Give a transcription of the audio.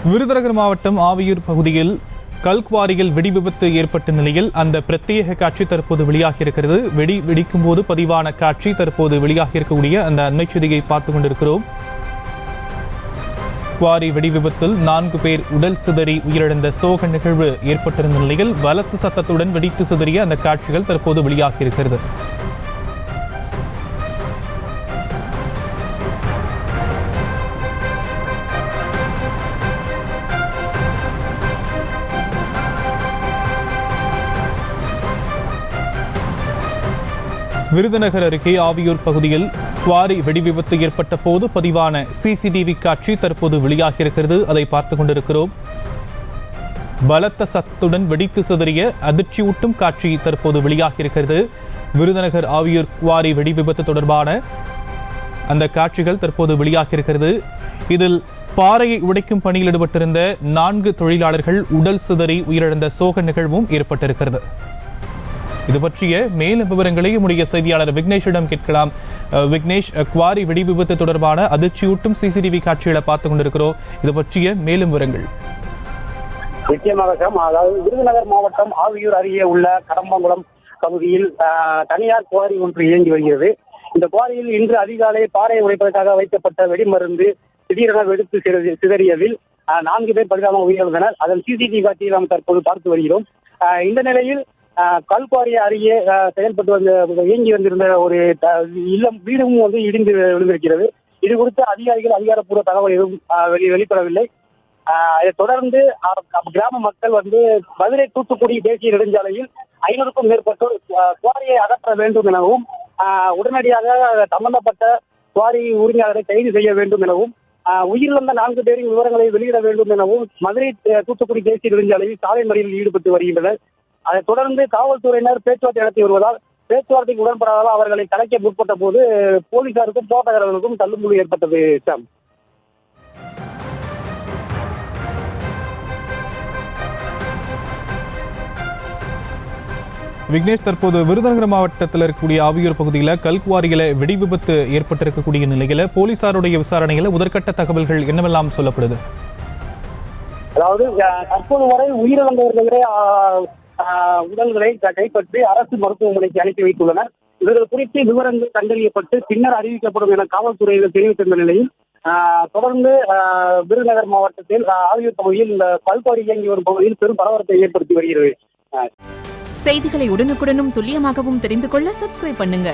விருதுநகர் மாவட்டம் ஆவியூர் பகுதியில் கல்குவாரியில் வெடி விபத்து ஏற்பட்ட நிலையில் அந்த பிரத்யேக காட்சி தற்போது வெளியாகியிருக்கிறது. வெடிக்கும் போது பதிவான காட்சி தற்போது வெளியாகியிருக்கக்கூடிய அந்த அண்மை செய்தியை பார்த்துக் கொண்டிருக்கிறோம். குவாரி வெடி விபத்தில் 4 பேர் உடல் சிதறி உயிரிழந்த சோக நிகழ்வு ஏற்பட்டிருந்த நிலையில் பலத்த சத்தத்துடன் வெடித்து சிதறிய அந்த காட்சிகள் தற்போது வெளியாகியிருக்கிறது. விருதுநகர் அருகே ஆவியூர் பகுதியில் குவாரி வெடி விபத்து ஏற்பட்ட போது பதிவான சிசிடிவி காட்சி தற்போது வெளியாகியிருக்கிறது. அதை பார்த்துக் கொண்டிருக்கிறோம். பலத்த சத்தத்துடன் வெடித்து சிதறிய அதிர்ச்சியூட்டும் காட்சி தற்போது வெளியாகியிருக்கிறது. விருதுநகர் ஆவியூர் குவாரி வெடி விபத்து தொடர்பான அந்த காட்சிகள் தற்போது வெளியாகியிருக்கிறது. இதில் பாறையை உடைக்கும் பணியில் ஈடுபட்டிருந்த 4 தொழிலாளர்கள் உடல் சிதறி உயிரிழந்த சோக நிகழ்வும் ஏற்பட்டிருக்கிறது. இது பற்றிய மேலும் விவரங்களை நம்முடைய செய்தியாளர் விக்னேஷிடம் கேட்கலாம். விக்னேஷ், குவாரி வெடி விபத்து தொடர்பான அதிர்ச்சியூட்டும் சிசிடிவி காட்சிகளை பார்த்துக் கொண்டிருக்கிறோம். இது பற்றிய மேலும் விவரங்கள். நிச்சயமாக அதாவது விருதுநகர் மாவட்டம் ஆவியூர் அருகே உள்ள கடம்பங்குளம் பகுதியில் தனியார் குவாரி ஒன்று இயங்கி வருகிறது. இந்த குவாரியில் இன்று அதிகாலை பாறையை உடைப்பதற்காக வைக்கப்பட்ட வெடிமருந்து திடீரென வெடித்து சிதறியதில் 4 பேர் பரிதாபமாக உயிரிழந்தனர். அதன் சிசிடிவி காட்சியை நாம் தற்போது பார்த்து வருகிறோம். இந்த நிலையில் கல்குவாரி அருகே செயல்பட்டு இயங்கி வந்திருந்த ஒரு இல்லம் வீடும் இடிந்து விழுந்திருக்கிறது. இது குறித்து அதிகாரிகள் அதிகாரப்பூர்வ தகவல் எதுவும் வெளிப்படவில்லை. இதைத் தொடர்ந்து கிராம மக்கள் மதுரை தூத்துக்குடி தேசிய நெடுஞ்சாலையில் 500க்கும் மேற்பட்டோர் குவாரியை அகற்ற வேண்டும் எனவும் உடனடியாக சம்பந்தப்பட்ட குவாரி உரிமையாளரை கைது செய்ய வேண்டும் எனவும் உயிரிழந்த 4 பேரின் விவரங்களை வெளியிட வேண்டும் எனவும் மதுரை தூத்துக்குடி தேசிய நெடுஞ்சாலையில் சாலை மறியலில் ஈடுபட்டு வருகின்றனர். அதைத் தொடர்ந்து காவல்துறையினர் பேச்சுவார்த்தை நடத்தி வருவதால் பேச்சுவார்த்தைக்கு உடன்படாதால் அவர்களை கலைக்க முற்பட்ட போது போலீசாருக்கும் போராட்டக்காரர்களுக்கும் தள்ளுமுள்ளு ஏற்பட்டது. விக்னேஷ், தற்போது விருதுநகர் மாவட்டத்தில் இருக்கக்கூடிய ஆவியூர் பகுதியில் கல்குவாரியில வெடி விபத்து ஏற்பட்டிருக்கக்கூடிய நிலையில போலீசாருடைய விசாரணையில முதற்கட்ட தகவல்கள் என்னவெல்லாம் சொல்லப்படுது? அதாவது தற்போது வரை உயிரிழந்தவர்களே உடல்களை கைப்பற்றி அரசு மருத்துவமனைக்கு அனுப்பி வைத்துள்ளனர். இவர்கள் குறித்து விவரங்கள் கண்டறியப்பட்டு பின்னர் அறிவிக்கப்படும் என காவல்துறையினர் தெரிவித்திருந்த நிலையில் தொடர்ந்து விருதுநகர் மாவட்டத்தில் ஆவியூர் பகுதியில் இந்த கல்குவாரி இயங்கி வரும் பகுதியில் பெரும் பரபரப்பை ஏற்படுத்தி வருகிறது. செய்திகளை உடனுக்குடனும் துல்லியமாகவும் தெரிந்து கொள்ள சப்ஸ்கிரைப் பண்ணுங்க.